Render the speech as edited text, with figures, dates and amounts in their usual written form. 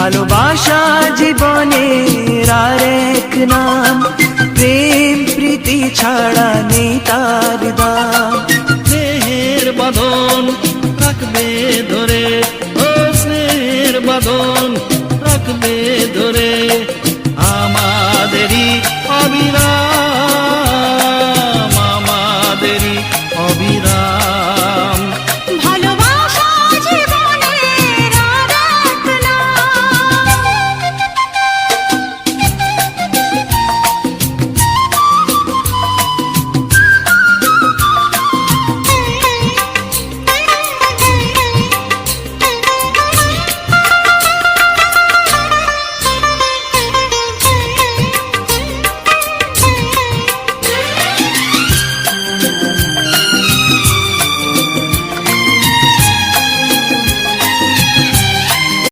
ভালোবাসা জীবনের আর এক নাম, প্রেম প্রীতি ছাড়া নেই তার দাম। স্নেহের বাঁধন রাখবে ধরে, ও স্নেহের বাঁধন রাখবে ধরে, আমাদেরই অবিরাম